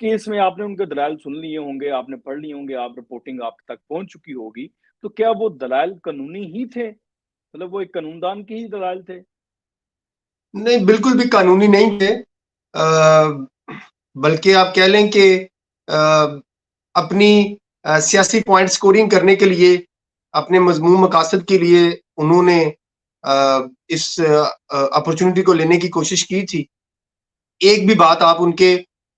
Case میں آپ نے ان کے دلائل سن لیے ہوں گے، آپ نے پڑھ لیے ہوں گے، آپ رپورٹنگ آپ تک پہنچ چکی ہوگی، تو کیا وہ دلائل قانونی ہی تھے؟ مطلب وہ ایک قانون دان کے ہی دلائل تھے؟ نہیں، بالکل بھی قانونی نہیں تھے، بلکہ آپ کہہ لیں کہ اپنی سیاسی پوائنٹ سکورنگ کرنے کے لیے، اپنے مضمون مقاصد کے لیے انہوں نے اس اپرچونٹی کو لینے کی کوشش کی تھی۔ ایک بھی بات آپ ان کے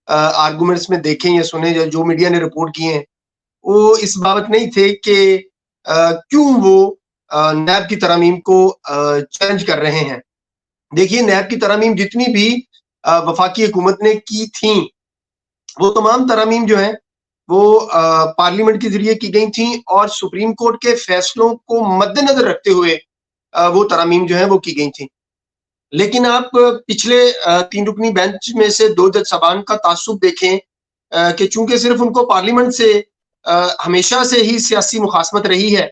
آرگومنٹس میں دیکھیں یا سنیں جو میڈیا نے رپورٹ کیے ہیں، وہ اس بابت نہیں تھے کہ کیوں وہ نیب کی ترامیم کو چیلنج کر رہے ہیں۔ دیکھیے، نیب کی ترامیم جتنی بھی وفاقی حکومت نے کی تھیں، وہ تمام ترامیم جو ہیں وہ پارلیمنٹ کے ذریعے کی گئی تھیں، اور سپریم کورٹ کے فیصلوں کو مد نظر رکھتے ہوئے وہ ترامیم جو ہیں وہ کی گئی تھیں۔ لیکن آپ پچھلے 3 رکنی بینچ میں سے 2 جج صاحبان کا تعصب دیکھیں کہ چونکہ صرف ان کو پارلیمنٹ سے ہمیشہ سے ہی سیاسی مخاصمت رہی ہے،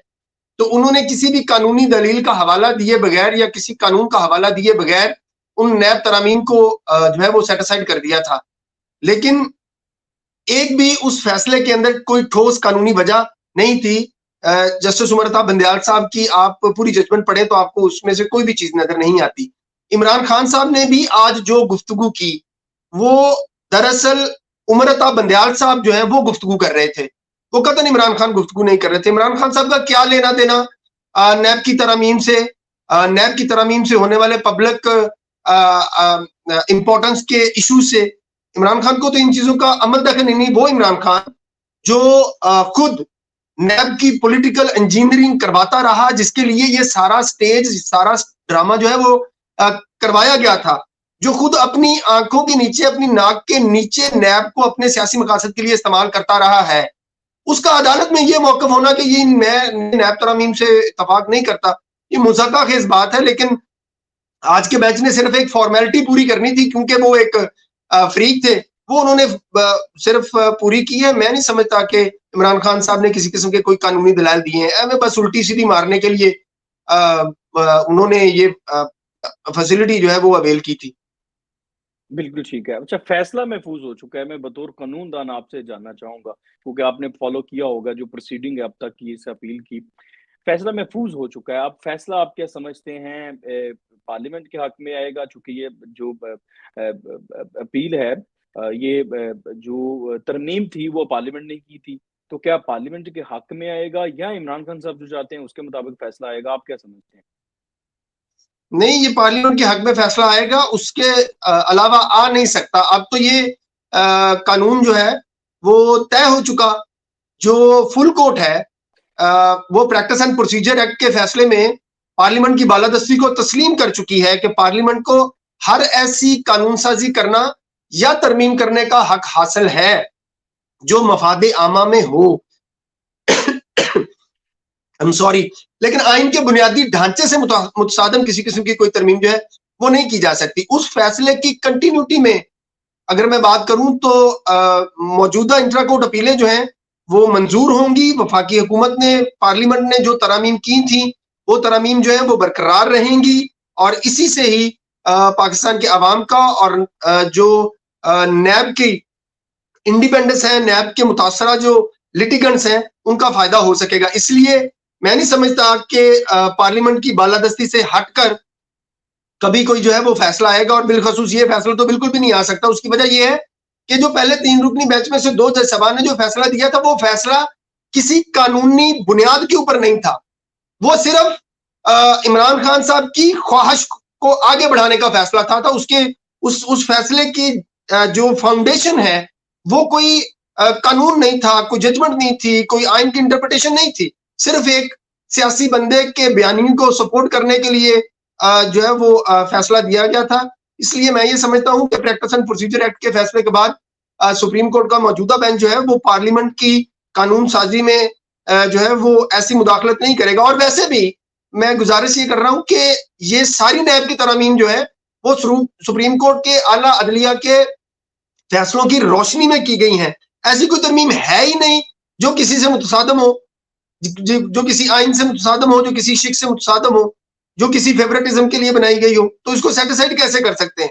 تو انہوں نے کسی بھی قانونی دلیل کا حوالہ دیے بغیر یا کسی قانون کا حوالہ دیے بغیر ان نیب ترامیم کو جو ہے وہ سیٹ اسائڈ کر دیا تھا۔ لیکن ایک بھی اس فیصلے کے اندر کوئی ٹھوس قانونی وجہ نہیں تھی۔ جسٹس عمر بندیال صاحب کی آپ پوری ججمنٹ پڑھیں تو آپ کو اس میں سے کوئی بھی چیز نظر نہیں آتی۔ عمران خان صاحب نے بھی آج جو گفتگو کی، وہ دراصل عمر بندیال صاحب جو ہیں وہ گفتگو کر رہے تھے، وہ قطعاً عمران خان گفتگو نہیں کر رہے تھے۔ عمران خان صاحب کا کیا لینا دینا نیب کی ترامیم سے، نیب کی ترامیم سے ہونے والے پبلک امپورٹنس کے ایشو سے؟ عمران خان کو تو ان چیزوں کا عمل دخل نہیں۔ وہ عمران خان جو خود نیب کی پولیٹیکل انجینئرنگ کرواتا رہا، جس کے لیے یہ سارا سٹیج، سارا ڈرامہ جو ہے وہ کروایا گیا تھا، جو خود اپنی آنکھوں کے نیچے، اپنی ناک کے نیچے نیب کو اپنے سیاسی مقاصد کے لیے استعمال کرتا رہا ہے، اس کا عدالت میں یہ موقف ہونا کہ یہ میں نیب ترامیم سے اتفاق نہیں کرتا، یہ مضحکہ خیز بات ہے۔ لیکن آج کے بینچ نے صرف ایک فارمیلٹی پوری کرنی تھی، کیونکہ وہ ایک فریق تھے، وہ انہوں نے صرف پوری کی ہے۔ میں نہیں سمجھتا کہ عمران خان صاحب نے کسی قسم کے کوئی قانونی دلائل دیے ہیں، ہمیں بس الٹی سیدھی مارنے کے لیے انہوں نے یہ فیسلٹی جو ہے وہ اویل کی تھی۔ بالکل ٹھیک ہے۔ اچھا، فیصلہ محفوظ ہو چکا ہے، میں بطور قانون دان آپ سے جاننا چاہوں گا، کیونکہ آپ نے فالو کیا ہوگا جو پروسیڈنگ ہے اب تک کی، اس اپیل کی۔ فیصلہ محفوظ ہو چکا ہے، اب فیصلہ آپ کیا سمجھتے ہیں پارلیمنٹ کے حق میں آئے گا؟ چونکہ یہ جو اپیل ہے، یہ جو ترمیم تھی وہ پارلیمنٹ نے کی تھی، تو کیا پارلیمنٹ کے حق میں آئے گا یا عمران خان صاحب جو چاہتے ہیں اس کے مطابق فیصلہ آئے گا؟ آپ کیا سمجھتے ہیں؟ نہیں، یہ پارلیمنٹ کے حق میں فیصلہ آئے گا، اس کے علاوہ آ نہیں سکتا۔ اب تو یہ قانون جو ہے وہ طے ہو چکا۔ جو فل کورٹ ہے وہ پریکٹس اینڈ پروسیجر ایکٹ کے فیصلے میں پارلیمنٹ کی بالادستی کو تسلیم کر چکی ہے کہ پارلیمنٹ کو ہر ایسی قانون سازی کرنا یا ترمیم کرنے کا حق حاصل ہے جو مفاد عامہ میں ہو۔ لیکن آئین کے بنیادی ڈھانچے سے متصادم کسی قسم کی کوئی ترمیم جو ہے وہ نہیں کی جا سکتی۔ اس فیصلے کی کنٹینیوٹی میں اگر میں بات کروں تو موجودہ انٹرا کورٹ اپیلیں جو ہیں وہ منظور ہوں گی۔ وفاقی حکومت نے، پارلیمنٹ نے جو ترامیم کی تھیں وہ ترامیم جو ہیں وہ برقرار رہیں گی، اور اسی سے ہی پاکستان کے عوام کا اور جو نیب کی انڈیپینڈنس ہے، نیب کے متاثرہ جو لٹیگنٹس ہیں، ان کا فائدہ ہو سکے گا۔ اس لیے میں نہیں سمجھتا کہ پارلیمنٹ کی بالادستی سے ہٹ کر کبھی کوئی جو ہے وہ فیصلہ آئے گا، اور بالخصوص یہ فیصلہ تو بالکل بھی نہیں آ سکتا۔ اس کی وجہ یہ ہے کہ جو پہلے 3 رکنی بینچ میں سے 2 جج صاحبان نے جو فیصلہ دیا تھا، وہ فیصلہ کسی قانونی بنیاد کے اوپر نہیں تھا، وہ صرف عمران خان صاحب کی خواہش کو آگے بڑھانے کا فیصلہ تھا۔ اس فیصلے کی جو فاؤنڈیشن ہے وہ کوئی قانون نہیں تھا، کوئی ججمنٹ نہیں تھی، کوئی آئین کی انٹرپریٹیشن نہیں تھی، صرف ایک سیاسی بندے کے بیانیوں کو سپورٹ کرنے کے لیے جو ہے وہ فیصلہ دیا گیا تھا۔ اس لیے میں یہ سمجھتا ہوں کہ پریکٹس اینڈ پروسیجر ایکٹ کے فیصلے کے بعد سپریم کورٹ کا موجودہ بینچ جو ہے وہ پارلیمنٹ کی قانون سازی میں جو ہے وہ ایسی مداخلت نہیں کرے گا۔ اور ویسے بھی میں گزارش یہ کر رہا ہوں کہ یہ ساری نیب کی ترامیم جو ہے وہ سپریم کورٹ کے اعلیٰ عدلیہ کے فیصلوں کی روشنی میں کی گئی ہیں۔ ایسی کوئی ترمیم ہے ہی نہیں جو کسی سے متصادم ہو، جو کسی آئین سے متصادم ہو، جو کسی شک سے متصادم ہو، جو کسی فیورٹزم کے لیے بنائی گئی ہو، تو اس کو سیٹیسفائڈ کیسے کر سکتے ہیں؟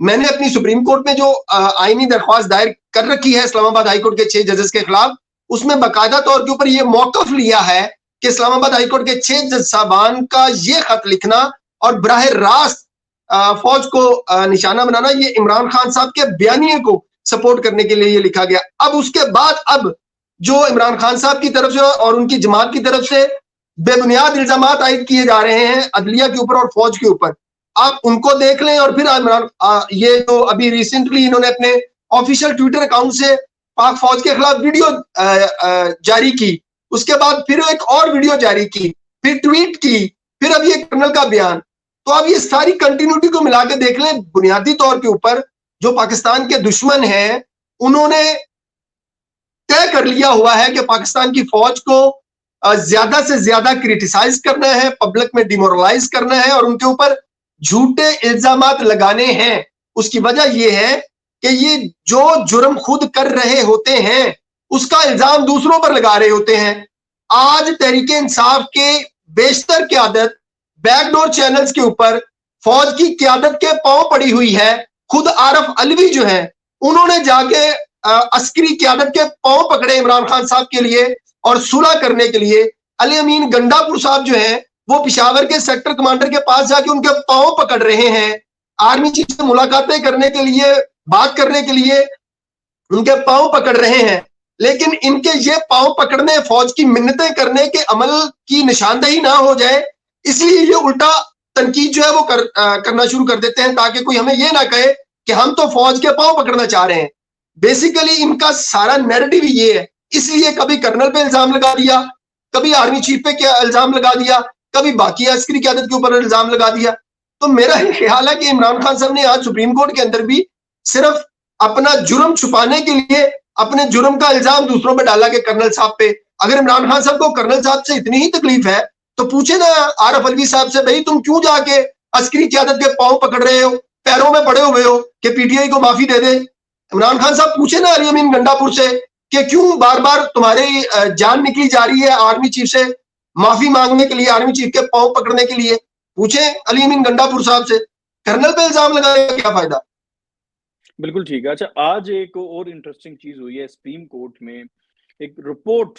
میں نے اپنی سپریم کورٹ میں جو آئینی درخواست دائر کر رکھی ہے اسلام آباد ہائی کورٹ کے 6 ججز کے خلاف، اس میں باقاعدہ طور کے اوپر یہ موقف لیا ہے کہ اسلام آباد ہائی کورٹ کے 6 جج صاحبان کا یہ خط لکھنا اور براہ راست فوج کو نشانہ بنانا، یہ عمران خان صاحب کے بیانیے کو سپورٹ کرنے کے لیے یہ لکھا گیا۔ اب اس کے بعد اب جو عمران خان صاحب کی طرف سے اور ان کی جماعت کی طرف سے بے بنیاد الزامات عائد کیے جا رہے ہیں عدلیہ کے اوپر اور فوج کے اوپر، آپ ان کو دیکھ لیں۔ اور پھر عمران یہ جو ابھی ریسنٹلی انہوں نے اپنے آفیشیل ٹویٹر اکاؤنٹ سے پاک فوج کے خلاف ویڈیو جاری کی، اس کے بعد پھر ایک اور ویڈیو جاری کی، پھر ٹویٹ کی، پھر اب یہ کرنل کا بیان۔ تو اب یہ ساری کنٹینیوٹی کو ملا کے دیکھ لیں، بنیادی طور کے اوپر جو پاکستان کے دشمن ہیں انہوں نے طے کر لیا ہوا ہے کہ پاکستان کی فوج کو زیادہ سے زیادہ کریٹیسائز کرنا ہے، پبلک میں ڈیمورلائز کرنا ہے اور ان کے اوپر جھوٹے الزامات لگانے ہیں۔ اس کی وجہ یہ ہے کہ یہ جو جرم خود کر رہے ہوتے ہیں اس کا الزام دوسروں پر لگا رہے ہوتے ہیں۔ آج تحریک انصاف کے بیشتر قیادت بیک ڈور چینلز کے اوپر فوج کی قیادت کے پاؤں پڑی ہوئی ہے۔ خود عارف علوی جو ہیں انہوں نے جا کے عسکری قیادت کے پاؤں پکڑے عمران خان صاحب کے لیے اور صلح کرنے کے لیے۔ علی امین گنڈا پور صاحب جو ہیں وہ پشاور کے سیکٹر کمانڈر کے پاس جا کے ان کے پاؤں پکڑ رہے ہیں، آرمی چیف سے ملاقاتیں کرنے کے لیے، بات کرنے کے لیے ان کے پاؤں پکڑ رہے ہیں۔ لیکن ان کے یہ پاؤں پکڑنے، فوج کی منتیں کرنے کے عمل کی نشاندہی نہ ہو جائے، اس لیے یہ الٹا تنقید جو ہے وہ کرنا شروع کر دیتے ہیں تاکہ کوئی ہمیں یہ نہ کہے کہ ہم تو فوج کے پاؤں پکڑنا چاہ رہے ہیں۔ بیسیکلی ان کا سارا نیریٹو یہ ہے، اس لیے کبھی کرنل پہ الزام لگا دیا، کبھی آرمی چیف پہ کیا الزام لگا دیا، کبھی باقی عسکری قیادت کے اوپر الزام لگا دیا۔ تو میرا خیال ہے کہ عمران خان صاحب نے آج سپریم کورٹ کے اندر بھی صرف اپنا جرم چھپانے کے لیے اپنے جرم کا الزام دوسروں پہ ڈالا کہ کرنل صاحب پہ۔ اگر عمران خان صاحب کو کرنل صاحب سے اتنی ہی تکلیف ہے تو پوچھے نا عارف علوی صاحب سے، بھائی تم کیوں جا کے عسکری قیادت کے پاؤں پکڑ رہے ہو، پیروں میں پڑے ہوئے ہو کہ پی ٹی آئی کو معافی دے دے؟ عمران خان صاحب پوچھے نا علی امین گنڈا پور سے کہ کیوں بار بار تمہاری جان نکلی جا رہی ہے آرمی چیف سے معافی مانگنے کے لیے، آرمی چیف کے پاؤں پکڑنے کے لیے؟ پوچھیں علی امین گنڈا پور صاحب سے۔ کرنل پہ الزام لگانے کا کیا فائدہ؟ بالکل ٹھیک ہے۔ اچھا، آج ایک اور انٹرسٹنگ چیز ہوئی ہے، سپریم کورٹ میں ایک رپورٹ